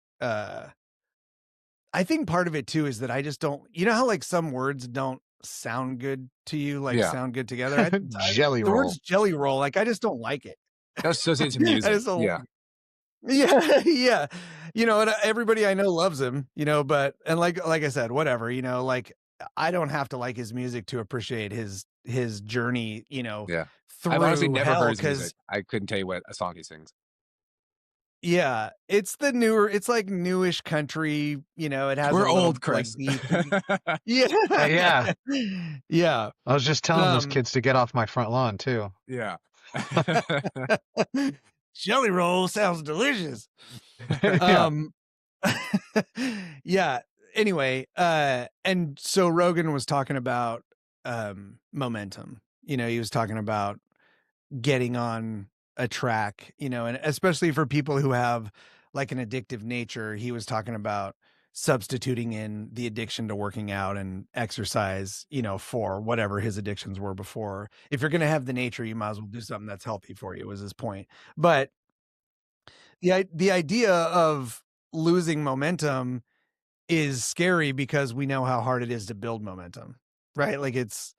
I think part of it too is that I just don't, how like some words don't sound good to you, like Yeah. sound good together. Jelly The roll. words jelly roll, like I just don't like it. That's associated to I music. just don't Yeah. like it. Yeah, yeah. And everybody I know loves him, but and like I said, whatever, like I don't have to like his music to appreciate his journey, Yeah. I've honestly through never heard hell. his music. Cause I couldn't tell you what a song he sings. yeah, it's like newish country, it has a We're little old, like Chris. beat. Yeah. Yeah. Yeah. I was just telling those Um kids to get off my front lawn too. Yeah. Jelly roll sounds delicious. Yeah. Um yeah. Anyway, and so Rogan was talking about momentum. He was talking about getting on a track, and especially for people who have like an addictive nature, he was talking about substituting in the addiction to working out and exercise, for whatever his addictions were before. If you're going to have the nature, you might as well do something that's healthy for you, was his point. But the idea of losing momentum is scary because we know how hard it is to build momentum, right? Like it's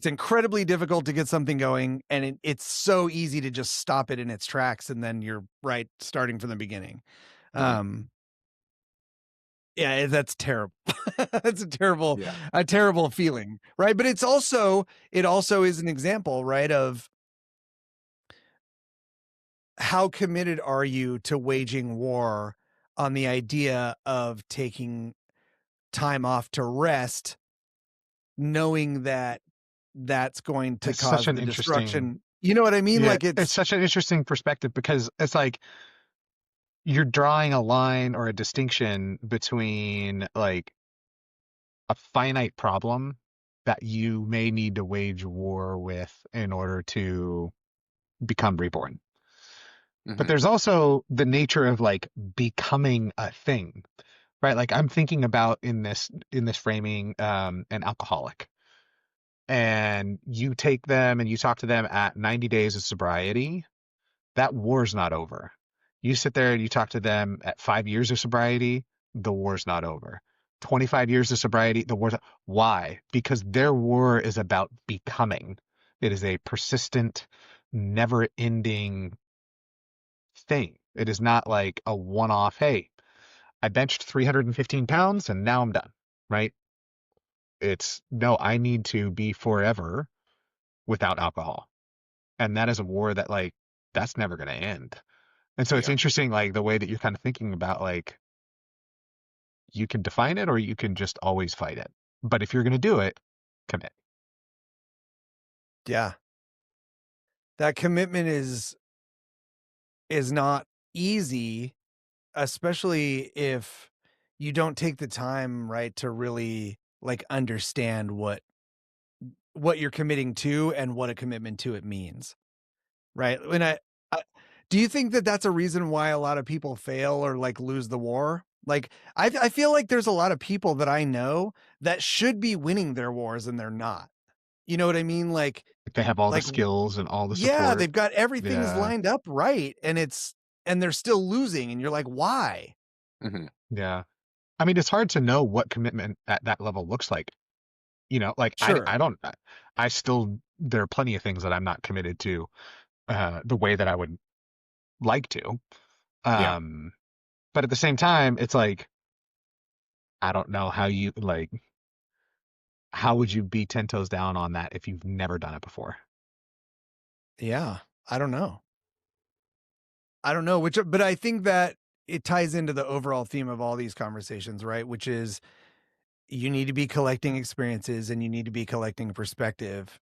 incredibly difficult to get something going, and it's so easy to just stop it in its tracks, and then you're right starting from the beginning. Mhm. Yeah, that's terrible. That's Yeah. a terrible feeling, right? But it also is an example, right, of how committed are you to waging war on the idea of taking time off to rest, knowing that that's going to It's such cause an the interesting, destruction. You know what I mean? yeah, Like it's such an interesting perspective because it's like you're drawing a line or a distinction between like a finite problem that you may need to wage war with in order to become reborn. But Mhm. there's also the nature of like becoming a thing, right? Like I'm thinking about in this framing an alcoholic. And you take them and you talk to them at 90 days of sobriety, that war's not over. You sit there and you talk to them at 5 years of sobriety, the war's not over. 25 years of sobriety, the war's why? Because their war is about becoming. It is a persistent, never ending thing. It is not like a one off, hey, I benched 315 pounds and now I'm done, right? It's no, I need to be forever without alcohol. And that is a war that like that's never going to end. And so it's Yeah. interesting like the way that you're kind of thinking about like you can define it or you can just always fight it. But if you're going to do it, commit. yeah, that commitment is not easy, especially if you don't take the time, right, to really like understand what you're committing to and what a commitment to it means, right? I do you think that that's a reason why a lot of people fail or like lose the war? Like, I feel like there's a lot of people that I know that should be winning their wars and they're not. You know what I mean? They have all the Like, skills and all the yeah, support. they've got everything's Yeah. lined up right, and they're still losing, and you're like, "Why?" Mhm. Yeah. I mean, it's hard to know what commitment at that level looks like. Like Sure. I don't, I still, there are plenty of things that I'm not committed to, the way that I would like to. Yeah. Um, but at the same time, it's like, I don't know how would you be 10 toes down on that if you've never done it before? Yeah, I don't know. I don't know, which but I think that it ties into the overall theme of all these conversations, right? Which is you need to be collecting experiences and you need to be collecting perspective.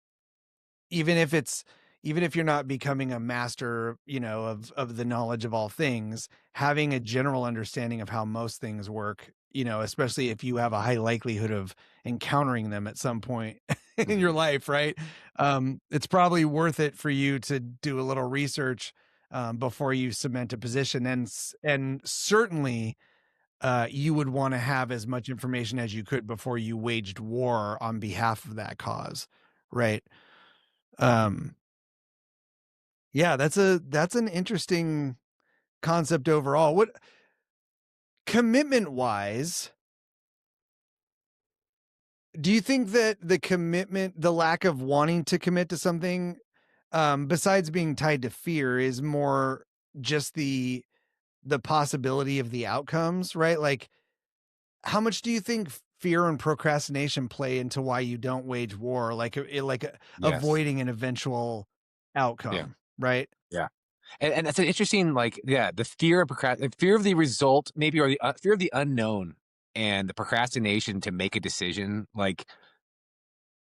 Even if it's even if you're not becoming a master, of the knowledge of all things, having a general understanding of how most things work, especially if you have a high likelihood of encountering them at some point in your Mhm. life, right? It's probably worth it for you to do a little research before you cement a position, and certainly you would want to have as much information as you could before you waged war on behalf of that cause, right? Um, yeah, that's an interesting concept overall. What commitment wise, do you think that the lack of wanting to commit to something, besides being tied to fear, is more just the possibility of the outcomes, right? Like, how much do you think fear and procrastination play into why you don't wage war, Yes. avoiding an eventual Yeah. outcome, right? Yeah. And that's an interesting, like, yeah, the fear of fear of the result, maybe, or the fear of the unknown, and the procrastination to make a decision. Like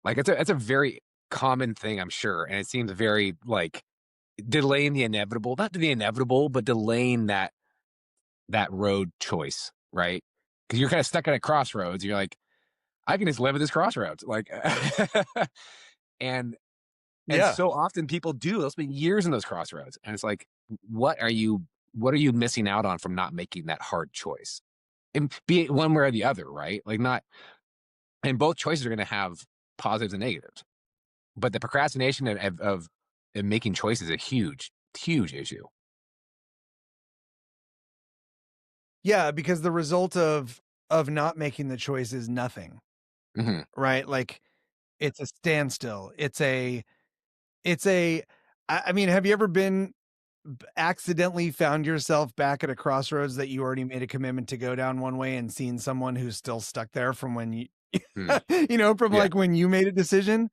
it's a very common thing, I'm sure, and it seems very like delaying the inevitable, not the inevitable, but delaying that road choice, right? Because you're kind of stuck at a crossroads. You're like, I can just live at this crossroads, like, and and Yeah. so often people do. They'll spend years in those crossroads, and it's like, what are you what are you missing out on from not making that hard choice? And be it one way or the other, right? Like, not, and both choices are going to have positives and negatives. But the procrastination of making choices is a huge, huge issue. Yeah, because the result of not making the choice is nothing, Hmm. right? Like, it's a standstill. It's a I mean, have you ever been accidentally found yourself back at a crossroads that you already made a commitment to go down one way and seen someone who's still stuck there from when you Mm. from, Yeah. like, when you made a decision?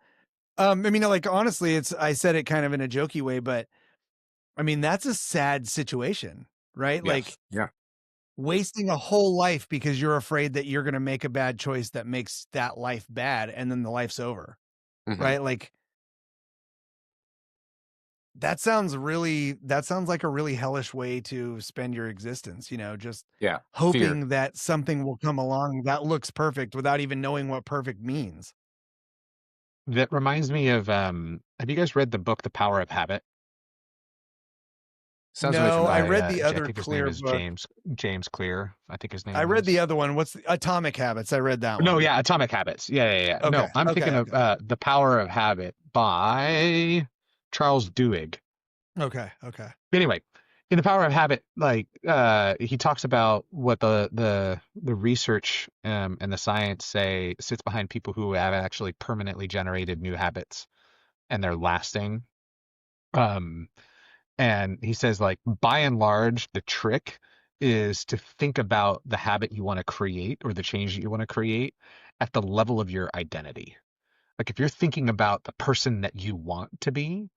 I mean, like, honestly, I said it kind of in a jokey way, but, I mean, that's a sad situation, right? Like, Yes. Yeah. wasting a whole life because you're afraid that you're gonna make a bad choice that makes that life bad, and then the life's over, Hmm. right? Like, that sounds like a really hellish way to spend your existence, just Yeah. Fear. hoping that something will come along that looks perfect without even knowing what perfect means. That reminds me of, have you guys read the book The Power of Habit? Sounds really No, I familiar. By read the I other think his name Clear is book. James Clear. I think his I name read the is. other one. What's the Atomic Habits? I read that No, one. yeah, Atomic Habits. Yeah, yeah, yeah. Okay, No, I'm okay, thinking of okay. The Power of Habit by Charles Duhigg. Okay, okay. Anyway, in The Power of Habit, like, he talks about what the research, and the science say sits behind people who have actually permanently generated new habits and they're lasting. Um, And he says, like, by and large, the trick is to think about the habit you want to create or the change that you want to create at the level of your identity. Like, if you're thinking about the person that you want to be,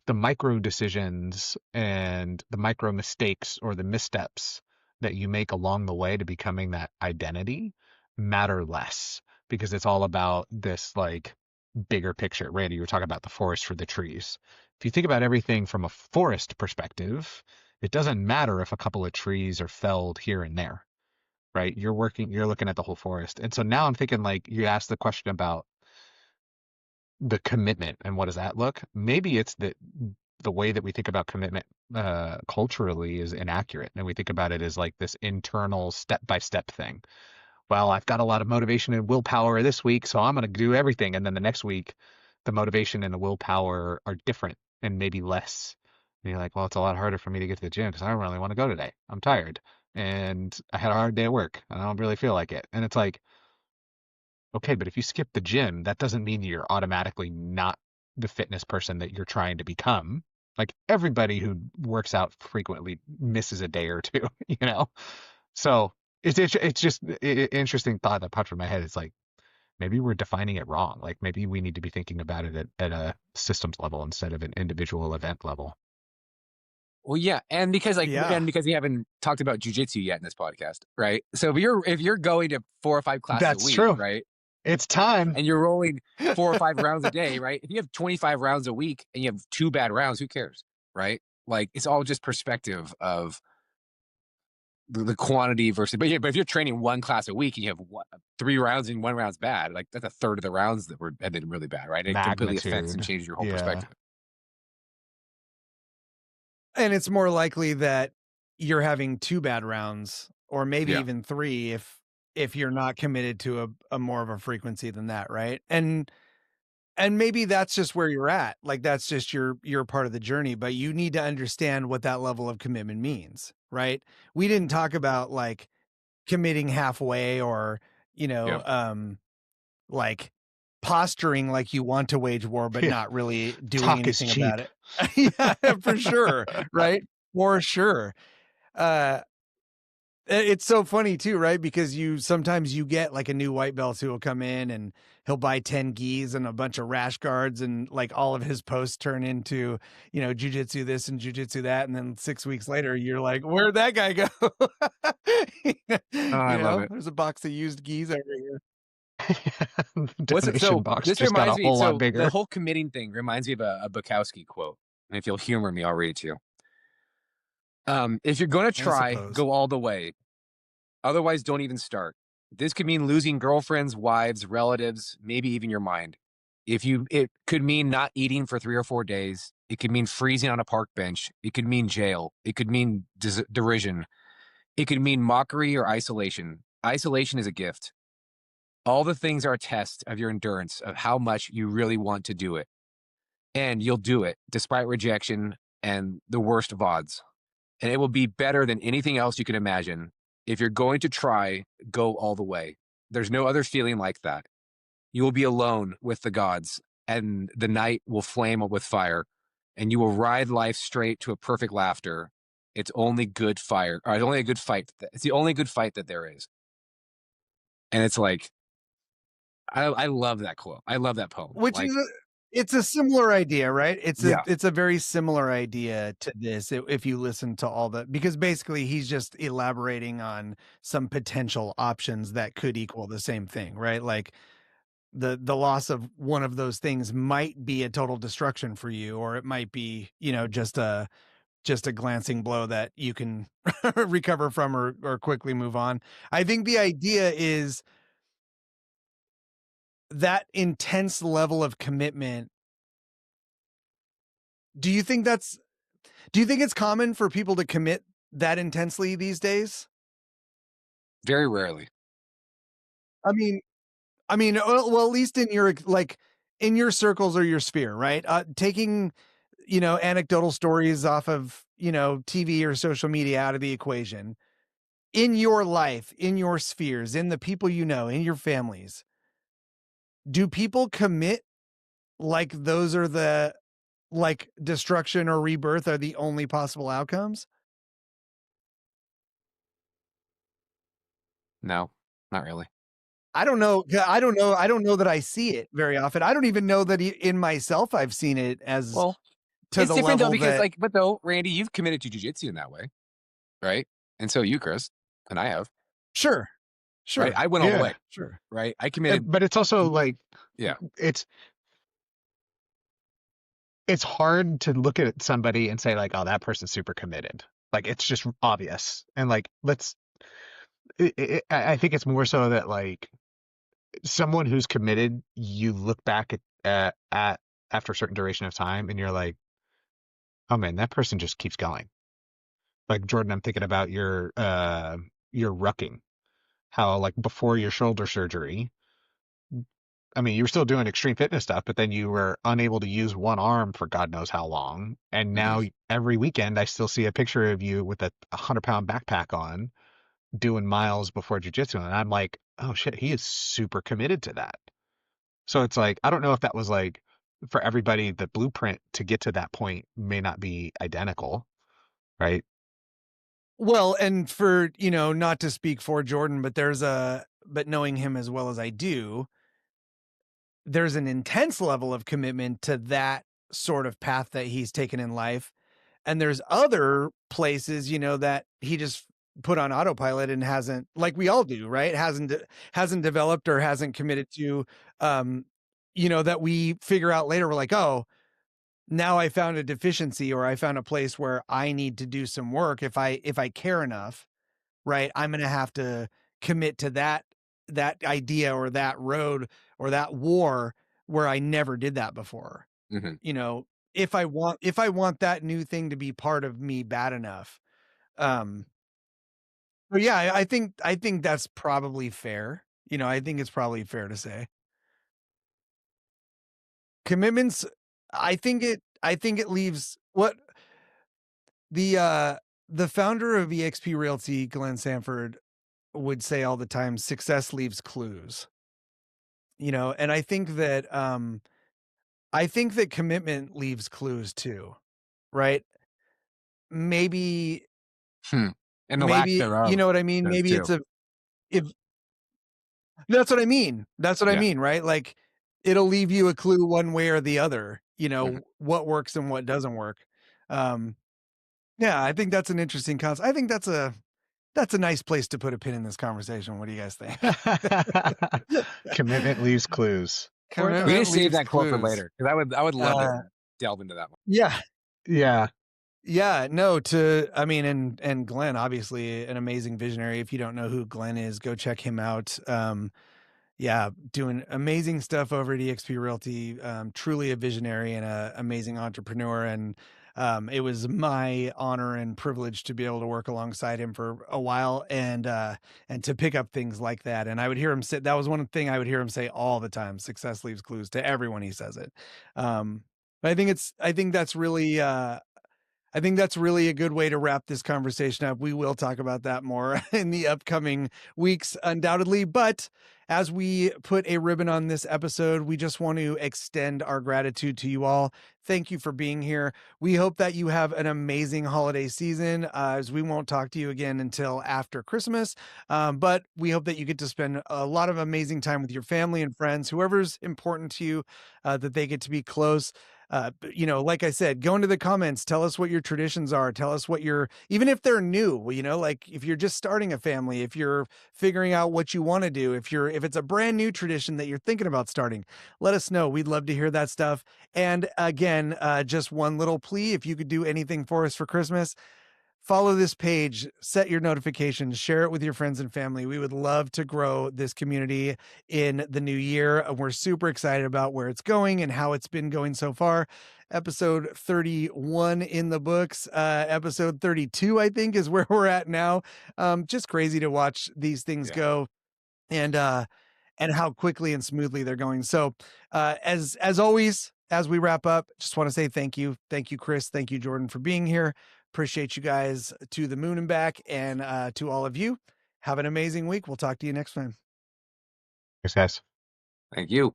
the micro decisions and the micro mistakes or the missteps that you make along the way to becoming that identity matter less because it's all about this, like, bigger picture. Randy, you were talking about the forest for the trees. If you think about everything from a forest perspective, it doesn't matter if a couple of trees are felled here and there, right? You're looking at the whole forest. And so now I'm thinking, like, you asked the question about the commitment and what does that look? Maybe it's that the way that we think about commitment culturally is inaccurate, and we think about it as like this internal step-by-step thing. Well, I've got a lot of motivation and willpower this week, so I'm going to do everything. And then the next week, the motivation and the willpower are different and maybe less. And you're like, well, it's a lot harder for me to get to the gym because I don't really want to go today. I'm tired and I had a hard day at work and I don't really feel like it. And it's like, okay, but if you skip the gym, that doesn't mean you're automatically not the fitness person that you're trying to become. Like everybody who works out frequently misses a day or two, you know? So it's just interesting thought that popped in my head. It's like maybe we're defining it wrong. Like maybe we need to be thinking about it at a systems level instead of an individual event level. Well, yeah, and because Yeah. we haven't talked about jujitsu yet in this podcast, right? So if you're going to 4 or 5 classes That's a week, true. right, It's time. and you're rolling 4 or 5 rounds a day, right? If you have 25 rounds a week and you have 2 bad rounds, who cares, right? Like it's all just perspective of the quantity versus. But if you're training 1 class a week and you have 3 rounds and 1 round's bad, like that's a third of the rounds that were ended really bad, right? It completely affects and Magnitude. changes your whole Yeah. perspective. And it's more likely that you're having 2 bad rounds or maybe Yeah. even 3 if you're not committed to a more of a frequency than that, right? And maybe that's just where you're at. Like that's just your part of the journey, but you need to understand what that level of commitment means, right? We didn't talk about like committing halfway or, like posturing like you want to wage war but Yeah. not really doing Talk is anything about cheap. it. Yeah, for sure, right? For sure. It's so funny too, right? Because sometimes you get like a new white belt who will come in and he'll buy 10 gis and a bunch of rash guards and like all of his posts turn into, jujitsu this and jujitsu that. And then 6 weeks later, you're like, where'd that guy go? Oh, I love it. There's a box of used gis over here. What's it? Donation So box this just got reminds a me. whole lot So the bigger. whole committing thing reminds me of a Bukowski quote. And if you'll humor me, I'll read it to you. If you're going to try, suppose. go all the way. Otherwise, don't even start. This could mean losing girlfriends, wives, relatives, maybe even your mind. It could mean not eating for 3 or 4 days. It could mean freezing on a park bench. It could mean jail. It could mean derision. It could mean mockery or isolation. Isolation is a gift. All the things are a test of your endurance, of how much you really want to do it. And you'll do it despite rejection and the worst of odds. And it will be better than anything else you can imagine. If you're going to try, go all the way. There's no other feeling like that. You will be alone with the gods, and the night will flame with fire, and you will ride life straight to a perfect laughter. It's only good fire, or it's only a good fight. It's the only good fight that there is. And it's like, I love that quote. I love that poem. Which like, it's a similar idea, right? Yeah. It's a very similar idea to this if you listen to all because basically he's just elaborating on some potential options that could equal the same thing, right? Like the loss of one of those things might be a total destruction for you, or it might be, just a glancing blow that you can recover from or quickly move on. I think the idea is that intense level of commitment. Do you think it's common for people to commit that intensely these days? very rarely. I mean, well, at least in your in your circles or your sphere, right? Taking, anecdotal stories off of, TV or social media out of the equation. In your life, in your spheres, in the people you know, in your families, do people commit like those are the destruction or rebirth are the only possible outcomes? No, not really. I don't know. I don't know. I don't know that I see it very often. I don't even know that in myself I've seen it as Well, to it's the different though, level because that. but though, Randy, you've committed to jujitsu in that way, right? And so you, Chris, and I have, Sure, right? sure, I went all the way, sure. right? I committed. But it's also like, Yeah. it's hard to look at somebody and say like, oh, that person's super committed. Like it's just obvious. And like, I think it's more so that like someone who's committed, you look back at after a certain duration of time and you're like, Oh man, that person just keeps going. Like Jordan, I'm thinking about your rucking. How like before your shoulder surgery, I mean, you were still doing extreme fitness stuff, but then you were unable to use one arm for God knows how long. And Mhm. now every weekend, I still see a picture of you with a 100-pound backpack on doing miles before jujitsu. And I'm like, oh shit, he is super committed to that. So it's like, I don't know if that was like for everybody, the blueprint to get to that point may not be identical, right? Well, and for, not to speak for Jordan, but knowing him as well as I do, there's an intense level of commitment to that sort of path that he's taken in life. And there's other places, that he just put on autopilot and hasn't, like we all do, right? Hasn't developed or hasn't committed to, um, that we figure out later. We're like, oh, now I found a deficiency, or I found a place where I need to do some work. If I care enough, right, I'm gonna have to commit to that idea or that road or that war where I never did that before. Mhm. You know, if I want that new thing to be part of me bad enough. Um, but yeah, I think that's probably fair. I think it's probably fair to say. Commitments, I think it leaves what the, the founder of eXp Realty, Glenn Sanford, would say all the time, "Success leaves clues." And I think that commitment leaves clues too, right? Maybe Hmm. And the lack maybe you thereof know what I mean? does Maybe too. it's a if that's what I mean. That's what I Yeah. mean, right? Like, it'll leave you a clue one way or the other, Mhm. what works and what doesn't work. Um, yeah, I think that's an interesting concept. I think that's a nice place to put a pin in this conversation. What do you guys think? Commitment leaves clues. Or it We need Commitment to doesn't. save leaves that quote for clues. later because I would love to Uh, delve into that one. yeah. Yeah. Yeah, no, and Glenn, obviously an amazing visionary. If you don't know who Glenn is, go check him out. Yeah, doing amazing stuff over at eXp Realty. Truly a visionary and a amazing entrepreneur. And it was my honor and privilege to be able to work alongside him for a while and to pick up things like that. And I would hear him say that was one thing I would hear him say all the time. Success leaves clues to everyone he says it. But I think that's really a good way to wrap this conversation up. We will talk about that more in the upcoming weeks, undoubtedly. But as we put a ribbon on this episode, we just want to extend our gratitude to you all. Thank you for being here. We hope that you have an amazing holiday season, as we won't talk to you again until after Christmas. But we hope that you get to spend a lot of amazing time with your family and friends, whoever's important to you, that they get to be close. Like I said, go into the comments, tell us what your traditions are, tell us what even if they're new, like if you're just starting a family, if you're figuring out what you want to do, if it's a brand new tradition that you're thinking about starting, let us know. We'd love to hear that stuff. And again, just one little plea, if you could do anything for us for Christmas, follow this page, set your notifications, share it with your friends and family. We would love to grow this community in the new year. We're super excited about where it's going and how it's been going so far. Episode 31 in the books. Episode 32, I think, is where we're at now. Just crazy to watch these things Yeah. go. And how quickly and smoothly they're going. So, as always, as we wrap up, just want to say thank you, Chris, thank you, Jordan, for being here. Appreciate you guys to the moon and back, and to all of you. Have an amazing week. We'll talk to you next time. Thanks, guys. Thank you.